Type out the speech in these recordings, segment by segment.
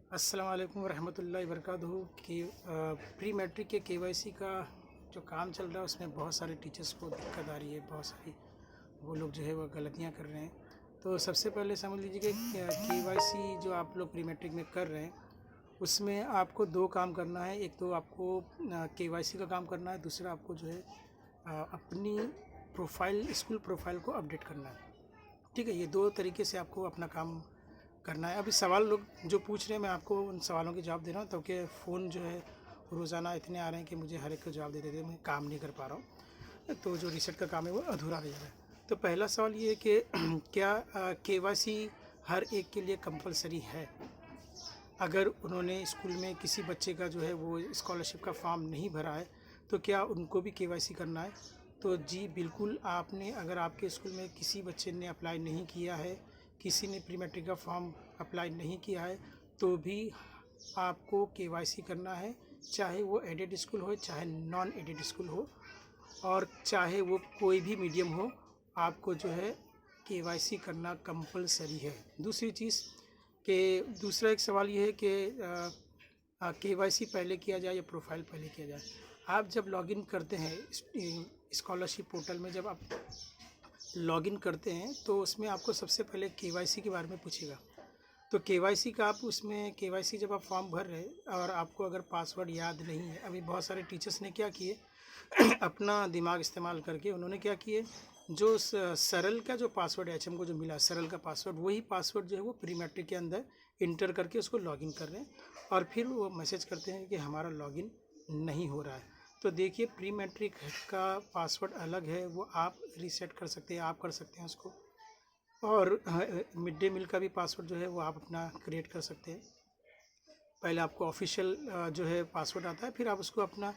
अस्सलाम वालेकुम रहमतुल्लाहि वबरकातुहू कि प्री मैट्रिक के केवाईसी का जो काम चल रहा है उसमें बहुत सारे टीचर्स को दिक्कत आ रही है। बहुत सारी वो लोग जो है वो गलतियां कर रहे हैं। तो सबसे पहले समझ लीजिए कि केवाईसी जो आप लोग प्री मैट्रिक में कर रहे हैं उसमें आपको दो काम करना है। एक तो आपको केवाईसी का काम करना है, दूसरा आपको जो है अपनी प्रोफाइल, स्कूल प्रोफाइल को अपडेट करना है। ठीक है, ये दो तरीके से आपको अपना काम करना है। अभी सवाल लोग जो पूछ रहे हैं मैं आपको उन सवालों के जवाब दे रहा हूँ, तब के फ़ोन जो है रोज़ाना इतने आ रहे हैं कि मुझे हर एक को जवाब दे देते मैं काम नहीं कर पा रहा हूँ, तो जो रिसर्च का काम है वो अधूरा रह जा रहा है। तो पहला सवाल ये है कि क्या केवाईसी हर एक के लिए कंपलसरी है? अगर उन्होंने स्कूल में किसी बच्चे का जो है वो स्कॉलरशिप का फॉर्म नहीं भरा है तो क्या उनको भी केवाईसी करना है? तो जी बिल्कुल, आपने अगर आपके स्कूल में किसी बच्चे ने अप्लाई नहीं किया है, किसी ने प्री मैट्रिक का फॉर्म अप्लाई नहीं किया है, तो भी आपको केवाईसी करना है। चाहे वो एडेड स्कूल हो, चाहे नॉन एडेड स्कूल हो, और चाहे वो कोई भी मीडियम हो, आपको जो है केवाईसी करना कंपलसरी है। दूसरी चीज़ कि दूसरा एक सवाल ये है कि केवाईसी पहले किया जाए या प्रोफाइल पहले किया जाए। आप जब लॉगिन करते हैं स्कॉलरशिप पोर्टल में, जब आप लॉगिन करते हैं तो उसमें आपको सबसे पहले केवाईसी के बारे में पूछेगा। तो केवाईसी का आप उसमें केवाईसी जब आप फॉर्म भर रहे हैं और आपको अगर पासवर्ड याद नहीं है, अभी बहुत सारे टीचर्स ने क्या किए अपना दिमाग इस्तेमाल करके उन्होंने क्या किए, जो सरल का जो पासवर्ड एचएम को जो मिला, सरल का पासवर्ड, वही पासवर्ड जो है वो प्री मैट्रिक के अंदर इंटर करके उसको लॉगिन कर रहे हैं और फिर वो मैसेज करते हैं कि हमारा लॉगिन नहीं हो रहा है। तो देखिए, प्री मैट्रिक का पासवर्ड अलग है, वो आप रीसेट कर सकते हैं, आप कर सकते हैं उसको। और मिड डे मील का भी पासवर्ड जो है वो आप अपना क्रिएट कर सकते हैं। पहले आपको ऑफिशियल जो है पासवर्ड आता है, फिर आप उसको अपना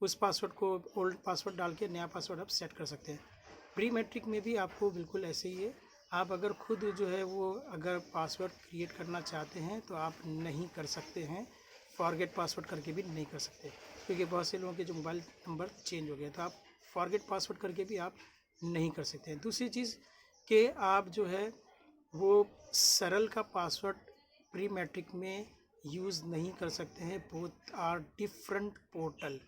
उस पासवर्ड को ओल्ड पासवर्ड डाल के नया पासवर्ड आप सेट कर सकते हैं। प्री मैट्रिक में भी आपको बिल्कुल ऐसे ही है। आप अगर खुद जो है वो अगर पासवर्ड क्रिएट करना चाहते हैं तो आप नहीं कर सकते हैं, फॉरगेट पासवर्ड करके भी नहीं कर सकते, क्योंकि बहुत से लोगों के जो मोबाइल नंबर चेंज हो गया, तो आप फॉरगेट पासवर्ड करके भी आप नहीं कर सकते हैं। दूसरी चीज़ कि आप जो है वो सरल का पासवर्ड प्री मैट्रिक में यूज़ नहीं कर सकते हैं। Both are different portal.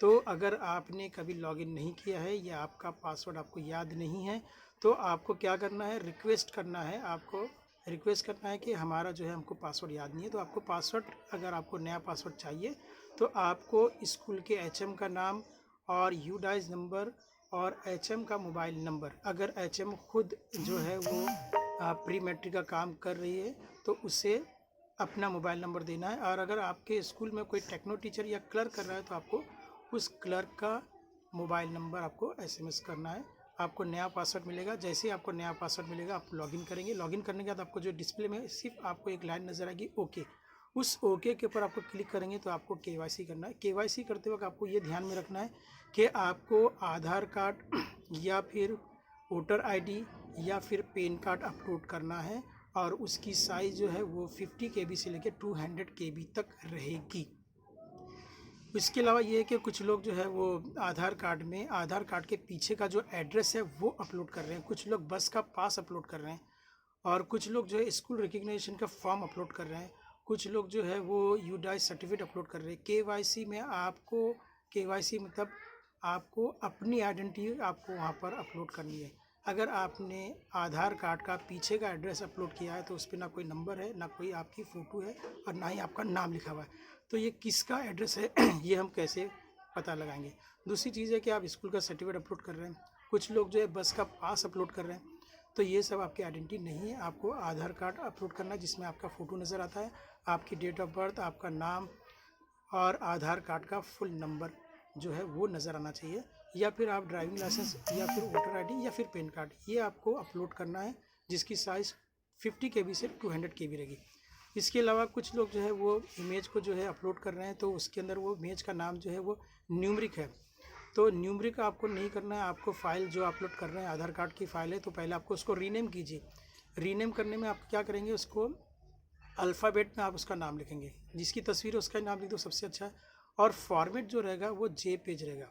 तो अगर आपने कभी लॉगिन नहीं किया है या आपका पासवर्ड आपको याद नहीं है, तो आपको क्या करना है, रिक्वेस्ट करना है। आपको रिक्वेस्ट करना है कि हमारा जो है हमको पासवर्ड याद नहीं है। तो आपको पासवर्ड, अगर आपको नया पासवर्ड चाहिए तो आपको स्कूल के एचएम का नाम और यूडाइज नंबर और एचएम का मोबाइल नंबर, अगर एचएम खुद जो है वो प्री मैट्रिक का काम कर रही है तो उसे अपना मोबाइल नंबर देना है। और अगर आपके स्कूल में कोई टेक्नो टीचर या क्लर्क कर रहा है तो आपको उस क्लर्क का मोबाइल नंबर आपको एसएमएस करना है। आपको नया पासवर्ड मिलेगा। जैसे ही आपको नया पासवर्ड मिलेगा आप लॉगिन करेंगे। लॉगिन करने के बाद आपको जो डिस्प्ले में सिर्फ आपको एक लाइन नज़र आएगी, ओके। उस ओके के ऊपर आपको क्लिक करेंगे तो आपको केवाईसी करना है। केवाईसी करते वक्त आपको ये ध्यान में रखना है कि आपको आधार कार्ड या फिर वोटर आईडी या फिर पैन कार्ड अपलोड करना है, और उसकी साइज़ जो है वो 50 KB से लेकर 200 KB तक रहेगी। इसके अलावा ये है कि कुछ लोग जो है वो आधार कार्ड में आधार कार्ड के पीछे का जो एड्रेस है वो अपलोड कर रहे हैं, कुछ लोग बस का पास अपलोड कर रहे हैं, और कुछ लोग जो है स्कूल रिकग्निशन का फॉर्म अपलोड कर रहे हैं, कुछ लोग जो है वो यूडाइज सर्टिफिकेट अपलोड कर रहे हैं। केवाईसी में आपको, केवाईसी मतलब आपको अपनी आइडेंटिटी आपको वहाँ पर अपलोड करनी है। अगर आपने आधार कार्ड का पीछे का एड्रेस अपलोड किया है तो उस पर ना कोई नंबर है, ना कोई आपकी फ़ोटो है, और ना ही आपका नाम लिखा हुआ है, तो ये किसका एड्रेस है ये हम कैसे पता लगाएंगे। दूसरी चीज़ है कि आप स्कूल का सर्टिफिकेट अपलोड कर रहे हैं, कुछ लोग जो है बस का पास अपलोड कर रहे हैं, तो ये सब आपकी आइडेंटिटी नहीं है। आपको आधार कार्ड अपलोड करना है जिसमें आपका फ़ोटो नज़र आता है, आपकी डेट ऑफ बर्थ, आपका नाम और आधार कार्ड का फुल नंबर जो है वो नज़र आना चाहिए, या फिर आप ड्राइविंग लाइसेंस या फिर वोटर आईडी या फिर पैन कार्ड, ये आपको अपलोड करना है, जिसकी साइज़ 50 KB से 200 KB रहेगी। इसके अलावा कुछ लोग जो है वो इमेज को जो है अपलोड कर रहे हैं, तो उसके अंदर वो इमेज का नाम जो है वो न्यूमरिक है, तो न्यूमरिक आपको नहीं करना है। आपको फ़ाइल जो अपलोड कर रहे हैं आधार कार्ड की फ़ाइल है, तो पहले आपको उसको रीनेम कीजिए। रीनेम करने में आप क्या करेंगे, उसको अल्फ़ाबेट में आप उसका नाम लिखेंगे, जिसकी तस्वीर है उसका नाम लिख दो, सबसे अच्छा है। और फॉर्मेट जो रहेगा वो JPEG रहेगा।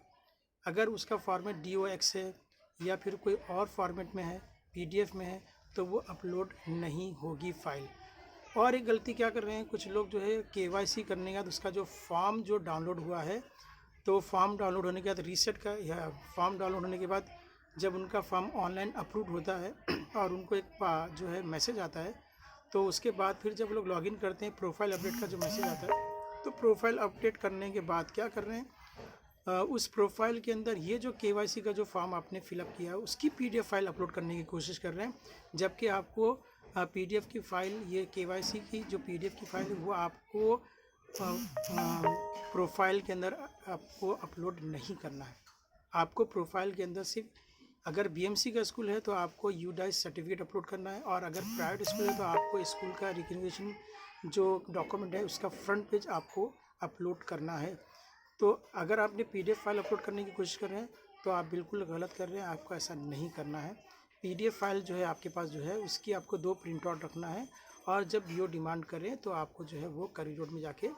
अगर उसका फॉर्मेट DOX है या फिर कोई और फॉर्मेट में है, PDF में है, तो वो अपलोड नहीं होगी फ़ाइल। और एक गलती क्या कर रहे हैं कुछ लोग जो है केवाईसी करने के बाद उसका जो फॉर्म जो डाउनलोड हुआ है, तो फॉर्म डाउनलोड होने के बाद रीसेट का या फॉर्म डाउनलोड होने के बाद जब उनका फॉर्म ऑनलाइन अप्रूव होता है और उनको एक जो है मैसेज आता है, तो उसके बाद फिर जब लोग लॉगिन करते हैं प्रोफाइल अपडेट का जो मैसेज आता है, तो प्रोफाइल अपडेट करने के बाद क्या कर रहे हैं, उस प्रोफाइल के अंदर ये जो केवाईसी का जो फॉर्म आपने फिलअप किया है उसकी पीडीएफ फाइल अपलोड करने की कोशिश कर रहे हैं, जबकि आपको पीडीएफ की फ़ाइल, ये केवाईसी की जो पीडीएफ की फ़ाइल है वो आपको प्रोफाइल के अंदर आपको अपलोड नहीं करना है। आपको प्रोफाइल के अंदर सिर्फ अगर बीएमसी का स्कूल है तो आपको यूडाइस सर्टिफिकेट अपलोड करना है, और अगर प्राइवेट स्कूल है तो आपको स्कूल का रिकग्निशन जो डॉक्यूमेंट है उसका फ्रंट पेज आपको अपलोड करना है। तो अगर आपने पीडीएफ फाइल अपलोड करने की कोशिश कर रहे हैं तो आप बिल्कुल गलत कर रहे हैं, आपको ऐसा नहीं करना है। पीडीएफ फाइल जो है आपके पास जो है उसकी आपको 2 प्रिंट आउट रखना है, और जब बीओ डिमांड करें तो आपको जो है वो करी रोड में जाके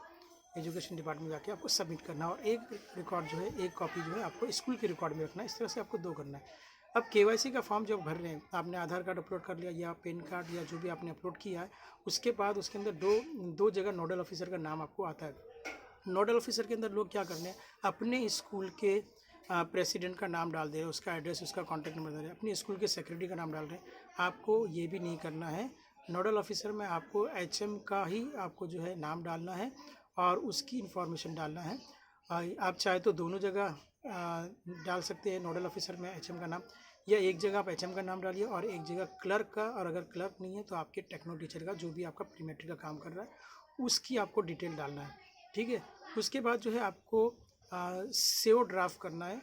एजुकेशन डिपार्टमेंट में जाके आपको सबमिट करना है, और एक रिकॉर्ड जो है, एक कॉपी जो है आपको स्कूल के रिकॉर्ड में रखना है। इस तरह से आपको 2 करना है। अब केवाईसी का फॉर्म जब भर रहे हैं, आपने आधार कार्ड अपलोड कर लिया या पैन कार्ड या जो भी आपने अपलोड किया है, उसके बाद उसके अंदर दो जगह नोडल ऑफिसर का नाम आपको आता है। नोडल ऑफिसर के अंदर लोग क्या कर रहे हैं, अपने स्कूल के प्रेसिडेंट का नाम डाल दे रहे हैं, उसका एड्रेस, उसका कॉन्टैक्ट नंबर दे रहे हैं, अपने स्कूल के सेक्रेटरी का नाम डाल रहे हैं। आपको ये भी नहीं करना है। नोडल ऑफिसर में आपको एचएम का ही आपको जो है नाम डालना है और उसकी इन्फॉर्मेशन डालना है। आप चाहे तो दोनों जगह डाल सकते हैं, नोडल ऑफिसर में एचएम का नाम, या एक जगह आप एचएम का नाम डालिए और एक जगह क्लर्क का, और अगर क्लर्क नहीं है तो आपके टेक्नो टीचर का, जो भी आपका प्री मैट्रिक का काम कर रहा है उसकी आपको डिटेल डालना है। ठीक है। उसके बाद जो है आपको सेव ड्राफ्ट करना है।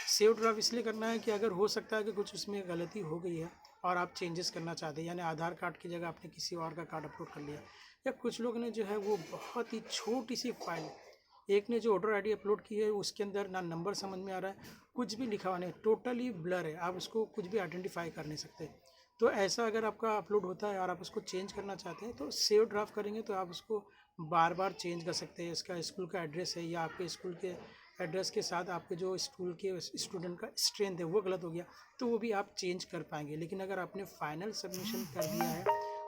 सेव ड्राफ्ट इसलिए करना है कि अगर हो सकता है कि कुछ उसमें गलती हो गई है और आप चेंजेस करना चाहते हैं, यानी आधार कार्ड की जगह आपने किसी और का कार्ड अपलोड कर लिया, या कुछ लोग ने जो है वो बहुत ही छोटी सी फाइल, एक ने जो वोटर आईडी अपलोड की है उसके अंदर ना नंबर समझ में आ रहा है, कुछ भी लिखा हुआ नहीं, टोटली ब्लर है, आप उसको कुछ भी आइडेंटिफाई कर नहीं सकते। तो ऐसा अगर आपका अपलोड होता है और आप उसको चेंज करना चाहते हैं तो सेव ड्राफ्ट करेंगे तो आप उसको बार बार चेंज कर सकते हैं। इसका स्कूल का एड्रेस है या आपके स्कूल के एड्रेस के साथ आपके जो स्कूल के स्टूडेंट का स्ट्रेंथ है वो गलत हो गया तो वो भी आप चेंज कर पाएंगे। लेकिन अगर आपने फाइनल सबमिशन कर दिया है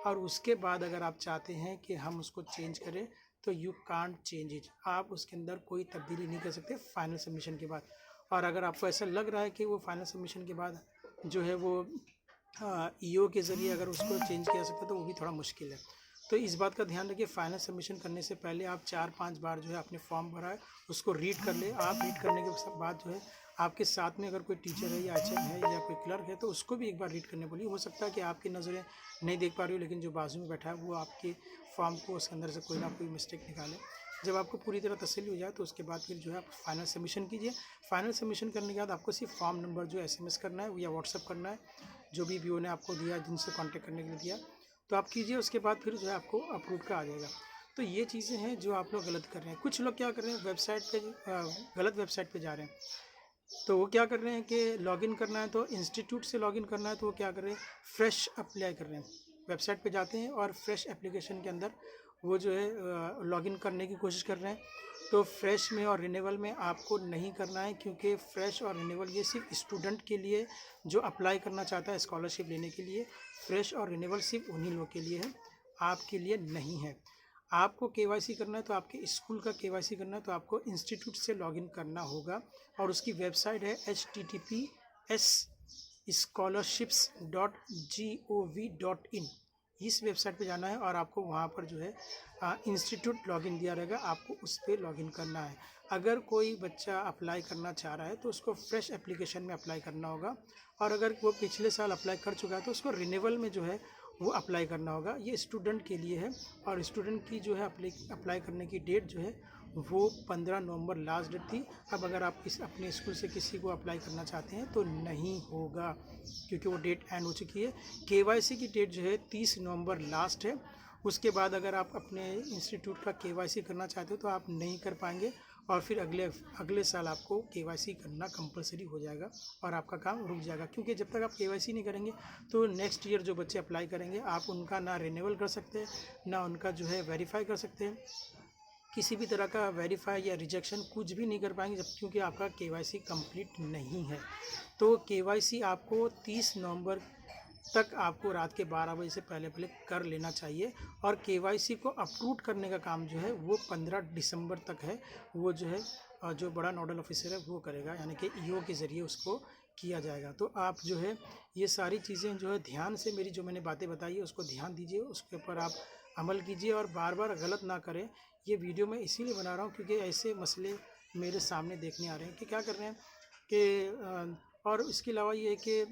और उसके बाद अगर आप चाहते हैं कि हम उसको चेंज करें तो यू कांट चेंज इट, आप उसके अंदर कोई तब्दीली नहीं कर सकते फाइनल सबमिशन के बाद। और अगर आपको ऐसा लग रहा है कि वो फाइनल सबमिशन के बाद जो है वो ईओ के ज़रिए अगर उसको चेंज किया सकता है तो वो भी थोड़ा मुश्किल है। तो इस बात का ध्यान रखिए, फाइनल सबमिशन करने से पहले आप 4-5 बार जो है अपने फॉर्म भरा है उसको रीड कर ले। आप रीड करने के बाद जो है आपके साथ में अगर कोई टीचर है या एचएम है या कोई क्लर्क है तो उसको भी एक बार रीड करने बोलिए। हो सकता है कि आपकी नज़रें नहीं देख पा रही हो लेकिन जो बाजू में बैठा है वो आपके फॉर्म को उसके अंदर से कोई ना कोई मिस्टेक निकाले। जब आपको पूरी तरह तसल्ली हो जाए तो उसके बाद फिर जो है आप फाइनल सबमिशन कीजिए। फाइनल सबमिशन करने के बाद आपको सिर्फ फॉर्म नंबर जो एसएमएस करना है या व्हाट्सअप करना है, जो भी बीओ ने आपको दिया, जिनसे कांटेक्ट करने के लिए दिया, तो आप कीजिए। उसके बाद फिर जो है आपको अप्रूव का आ जाएगा। तो ये चीज़ें हैं जो आप लोग गलत कर रहे हैं। कुछ लोग क्या कर रहे हैं, वेबसाइट पे गलत वेबसाइट पे जा रहे हैं। तो वो क्या कर रहे हैं कि लॉगिन करना है तो इंस्टीट्यूट से लॉगिन करना है तो वो क्या कर रहे हैं, फ्रेश अप्लाई कर रहे हैं। वेबसाइट पे जाते हैं और फ्रेश एप्लीकेशन के अंदर वो जो है लॉगिन करने की कोशिश कर रहे हैं। तो फ्रेश में और रिन्यूअल में आपको नहीं करना है, क्योंकि फ्रेश और रिन्यूअल ये सिर्फ स्टूडेंट के लिए जो अप्लाई करना चाहता है स्कॉलरशिप लेने के लिए। फ्रेश और रिन्यूअल सिर्फ उन्हीं लोगों के लिए है, आपके लिए नहीं है। आपको केवाईसी करना है तो आपके स्कूल का केवाईसी करना है तो आपको इंस्टीट्यूट से लॉगिन करना होगा, और उसकी वेबसाइट है https://scholarships.gov.in। इस वेबसाइट पे जाना है और आपको वहाँ पर जो है इंस्टीट्यूट लॉगिन दिया रहेगा, आपको उस पर लॉगिन करना है। अगर कोई बच्चा अप्लाई करना चाह रहा है तो उसको फ्रेश एप्लीकेशन में अप्लाई करना होगा, और अगर वो पिछले साल अप्लाई कर चुका है तो उसको रिन्यूअल में जो है वो अप्लाई करना होगा। ये स्टूडेंट के लिए है, और स्टूडेंट की जो है अप्लाई करने की डेट जो है वो 15 नवंबर लास्ट डेट थी। अब अगर आप अपने स्कूल से किसी को अप्लाई करना चाहते हैं तो नहीं होगा, क्योंकि वो डेट एंड हो चुकी है। केवाईसी की डेट जो है 30 नवंबर लास्ट है। उसके बाद अगर आप अपने इंस्टीट्यूट का केवाईसी करना चाहते हो तो आप नहीं कर पाएंगे, और फिर अगले साल आपको केवाईसी करना कंपलसरी हो जाएगा और आपका काम रुक जाएगा। क्योंकि जब तक आप केवाईसी नहीं करेंगे तो नेक्स्ट ईयर जो बच्चे अप्लाई करेंगे आप उनका ना रिन्यूअल कर सकते हैं, ना उनका जो है वेरीफाई कर सकते हैं। किसी भी तरह का वेरीफाई या रिजेक्शन कुछ भी नहीं कर पाएंगे जब, क्योंकि आपका केवाईसी कंप्लीट नहीं है। तो केवाईसी आपको 30 नवंबर तक आपको रात के 12 बजे से पहले पहले कर लेना चाहिए। और केवाईसी को अप्रूव करने का काम जो है वो 15 दिसंबर तक है, वो जो है जो बड़ा नोडल ऑफिसर है वो करेगा, यानी कि ईओ के ज़रिए उसको किया जाएगा। तो आप जो है ये सारी चीज़ें जो है ध्यान से, मेरी जो मैंने बातें बताई है उसको ध्यान दीजिए, उसके ऊपर आप अमल कीजिए और बार बार गलत ना करें। ये वीडियो मैं इसीलिए बना रहा हूँ क्योंकि ऐसे मसले मेरे सामने देखने आ रहे हैं कि क्या कर रहे हैं कि और इसके अलावा ये है कि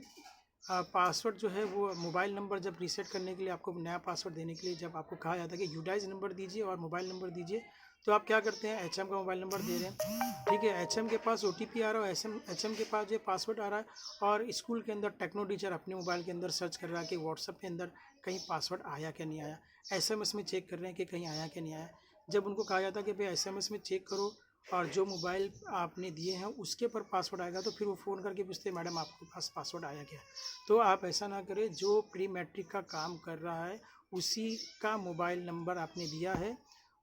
पासवर्ड जो है वो मोबाइल नंबर जब रीसेट करने के लिए, आपको नया पासवर्ड देने के लिए जब आपको कहा जाता है कि यूडाइज नंबर दीजिए और मोबाइल नंबर दीजिए, तो आप क्या करते हैं, एचएम का मोबाइल नंबर दे रहे हैं, ठीक है, एचएम के पास ओटीपी आ रहा है, एचएम के पास जो पासवर्ड आ रहा है, और स्कूल के अंदर टेक्नो टीचर अपने मोबाइल के अंदर सर्च कर रहा है कि व्हाट्सएप के अंदर कहीं पासवर्ड आया क्या नहीं आया, एसएमएस में चेक कर रहे हैं कि कहीं आया क्या नहीं आया। जब उनको कहा जाता है कि भाई एसएमएस में चेक करो और जो मोबाइल आपने दिए हैं उसके पर पासवर्ड आएगा, तो फिर वो फ़ोन करके पूछते हैं मैडम आपके पास पासवर्ड आया क्या। तो आप ऐसा ना करें, जो प्री मैट्रिक का काम कर रहा है उसी का मोबाइल नंबर आपने दिया है,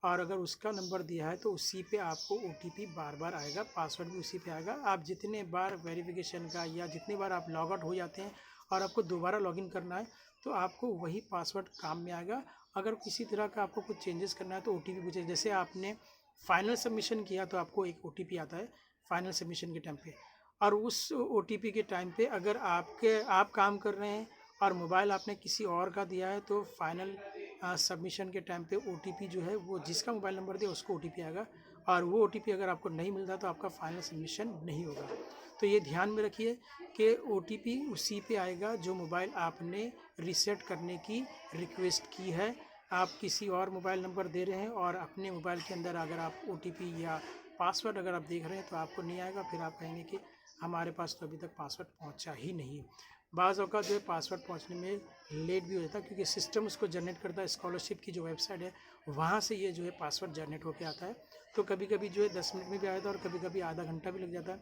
और अगर उसका नंबर दिया है तो उसी पे आपको ओटीपी बार बार आएगा, पासवर्ड भी उसी पे आएगा। आप जितने बार वेरिफिकेशन का या जितने बार आप लॉग आउट हो जाते हैं और आपको दोबारा लॉगिन करना है तो आपको वही पासवर्ड काम में आएगा। अगर किसी तरह का आपको कुछ चेंजेस करना है तो ओटीपी पूछे, जैसे आपने फाइनल सबमिशन किया तो आपको एक ओटीपी आता है फाइनल सबमिशन के टाइम पे, और उस ओटीपी के टाइम पे अगर आप काम कर रहे हैं और मोबाइल आपने किसी और का दिया है तो फाइनल सबमिशन के टाइम पे ओटीपी जो है वो जिसका मोबाइल नंबर दिया उसको ओटीपी आएगा, और वो ओटीपी अगर आपको नहीं मिलता तो आपका फाइनल सबमिशन नहीं होगा। तो ये ध्यान में रखिए कि ओटीपी उसी पे आएगा जो मोबाइल आपने रीसेट करने की रिक्वेस्ट की है। आप किसी और मोबाइल नंबर दे रहे हैं और अपने मोबाइल के अंदर अगर आप ओटीपी या पासवर्ड अगर आप देख रहे हैं तो आपको नहीं आएगा, फिर आप कहेंगे कि हमारे पास तो अभी तक पासवर्ड पहुंचा ही नहीं। बाज़ औक़ात जो है पासवर्ड पहुंचने में लेट भी हो जाता है क्योंकि सिस्टम उसको जनरेट करता है, स्कॉलरशिप की जो वेबसाइट है वहाँ से ये जो है पासवर्ड जनरेट होकर आता है। तो कभी कभी जो है 10 मिनट में भी आ जाता है और कभी कभी आधा घंटा भी लग जाता है।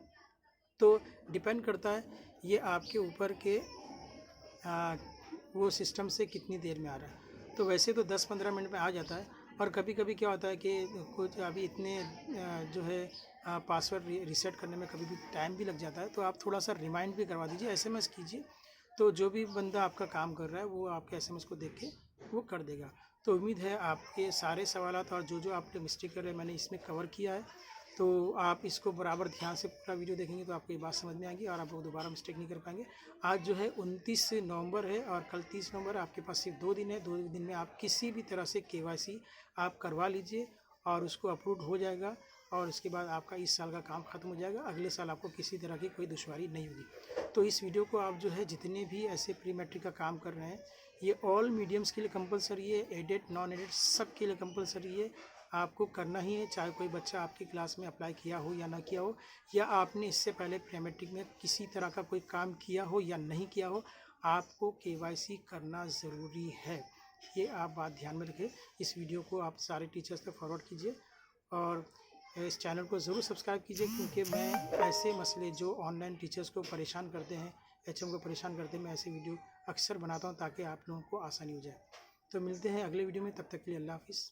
तो डिपेंड करता है ये आपके ऊपर के वो सिस्टम से कितनी देर में आ रहा है। तो वैसे तो 10-15 मिनट में आ जाता है, और कभी कभी क्या होता है कि कुछ अभी इतने जो है पासवर्ड रीसेट करने में कभी भी टाइम भी लग जाता है, तो आप थोड़ा सा रिमाइंड भी करवा दीजिए, एसएमएस कीजिए, तो जो भी बंदा आपका काम कर रहा है वो आपके एसएमएस को देख के वो कर देगा। तो उम्मीद है आपके सारे सवालात और जो आपने मिस्टेक कर रहे हैं मैंने इसमें कवर किया है। तो आप इसको बराबर ध्यान से पूरा वीडियो देखेंगे तो आपको ये बात समझ में आएगी और आप दोबारा मिस्टेक नहीं कर पाएंगे। आज जो है 29 नवंबर है और कल 30 नवंबर, आपके पास सिर्फ 2 दिन है। 2 दिन में आप किसी भी तरह से केवाईसी आप करवा लीजिए और उसको अप्रूव हो जाएगा, और उसके बाद आपका इस साल का काम ख़त्म हो जाएगा। अगले साल आपको किसी तरह की कोई दुश्वारी नहीं होगी। तो इस वीडियो को आप जो है जितने भी ऐसे प्री मैट्रिक का काम कर रहे हैं, ये ऑल मीडियम्स के लिए कंपलसरी है, एडेड नॉन एडेड सब के लिए कंपलसरी है, आपको करना ही है। चाहे कोई बच्चा आपकी क्लास में अप्लाई किया हो या ना किया हो, या आपने इससे पहले प्री मैट्रिक में किसी तरह का कोई काम किया हो या नहीं किया हो, आपको केवाईसी करना ज़रूरी है। ये आप बात ध्यान में रखें। इस वीडियो को आप सारे टीचर्स तक फॉरवर्ड कीजिए और इस चैनल को ज़रूर सब्सक्राइब कीजिए, क्योंकि मैं ऐसे मसले जो ऑनलाइन टीचर्स को परेशान करते हैं, एचएम को परेशान करते हैं, मैं ऐसे वीडियो अक्सर बनाता हूं ताकि आप लोगों को आसानी हो जाए। तो मिलते हैं अगले वीडियो में, तब तक के लिए अल्लाह हाफिज़।